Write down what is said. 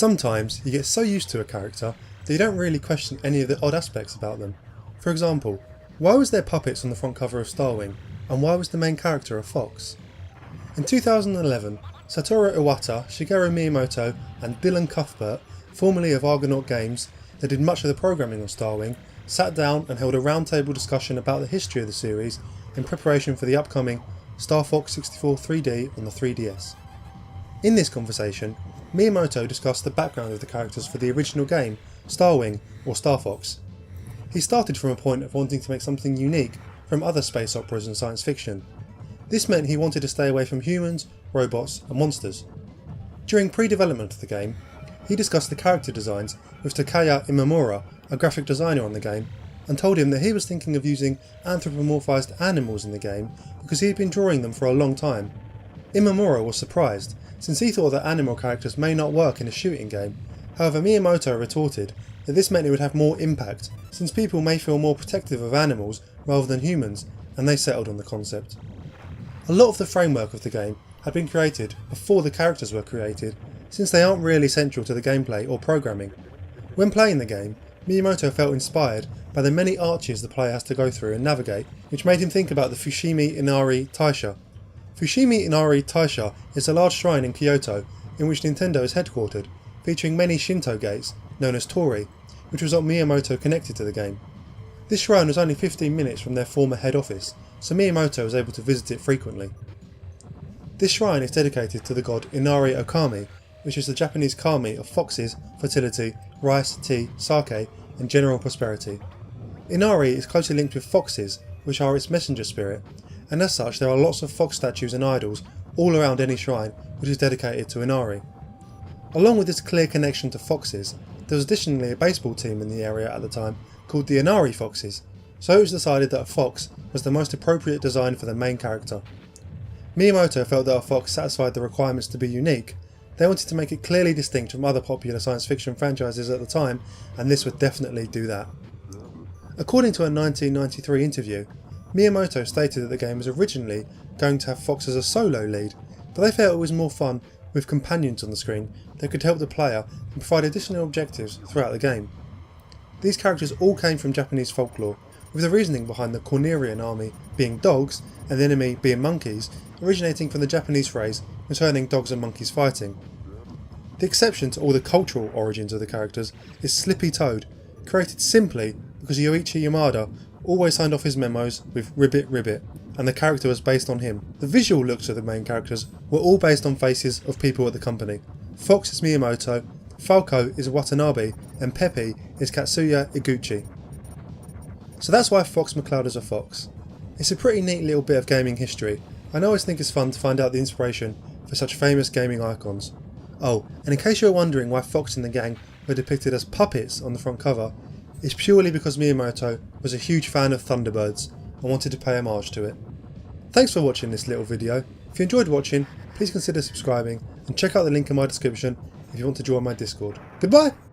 Sometimes you get so used to a character that you don't really question any of the odd aspects about them. For example, why was there puppets on the front cover of Starwing, and why was the main character a fox? In 2011, Satoru Iwata, Shigeru Miyamoto and Dylan Cuthbert, formerly of Argonaut Games, that did much of the programming on Starwing, sat down and held a roundtable discussion about the history of the series in preparation for the upcoming Starfox 64 3D on the 3DS. In this conversation, Miyamoto discussed the background of the characters for the original game, Starwing or Starfox. He started from a point of wanting to make something unique from other space operas and science fiction. This meant he wanted to stay away from humans, robots and monsters. During pre-development of the game, he discussed the character designs with Takaya Imamura, a graphic designer on the game, and told him that he was thinking of using anthropomorphized animals in the game because he had been drawing them for a long time. Imamura was surprised, since he thought that animal characters may not work in a shooting game. However, Miyamoto retorted that this meant it would have more impact, since people may feel more protective of animals rather than humans, and they settled on the concept. A lot of the framework of the game had been created before the characters were created, since they aren't really central to the gameplay or programming. When playing the game, Miyamoto felt inspired by the many arches the player has to go through and navigate, which made him think about the Fushimi Inari Taisha. Fushimi Inari Taisha is a large shrine in Kyoto in which Nintendo is headquartered, featuring many Shinto gates, known as Tori, which was what Miyamoto connected to the game. This shrine was only 15 minutes from their former head office, so Miyamoto was able to visit it frequently. This shrine is dedicated to the god Inari Okami, which is the Japanese kami of foxes, fertility, rice, tea, sake, and general prosperity. Inari is closely linked with foxes, which are its messenger spirit, and as such there are lots of fox statues and idols all around any shrine which is dedicated to Inari. Along with this clear connection to foxes, there was additionally a baseball team in the area at the time called the Inari Foxes, so it was decided that a fox was the most appropriate design for the main character. Miyamoto felt that a fox satisfied the requirements to be unique. They wanted to make it clearly distinct from other popular science fiction franchises at the time, and this would definitely do that. According to a 1993 interview, Miyamoto stated that the game was originally going to have Fox as a solo lead, but they felt it was more fun with companions on the screen that could help the player and provide additional objectives throughout the game. These characters all came from Japanese folklore, with the reasoning behind the Cornerian army being dogs and the enemy being monkeys originating from the Japanese phrase returning dogs and monkeys fighting. The exception to all the cultural origins of the characters is Slippy Toad, created simply because Yoichi Yamada always signed off his memos with "Ribbit Ribbit", and the character was based on him. The visual looks of the main characters were all based on faces of people at the company. Fox is Miyamoto, Falco is Watanabe, and Peppy is Katsuya Iguchi. So that's why Fox McCloud is a fox. It's a pretty neat little bit of gaming history, and I always think it's fun to find out the inspiration for such famous gaming icons. Oh, and in case you're wondering why Fox and the gang were depicted as puppets on the front cover, it's purely because Miyamoto was a huge fan of Thunderbirds and wanted to pay homage to it. Thanks for watching this little video. If you enjoyed watching, please consider subscribing and check out the link in my description if you want to join my Discord. Goodbye!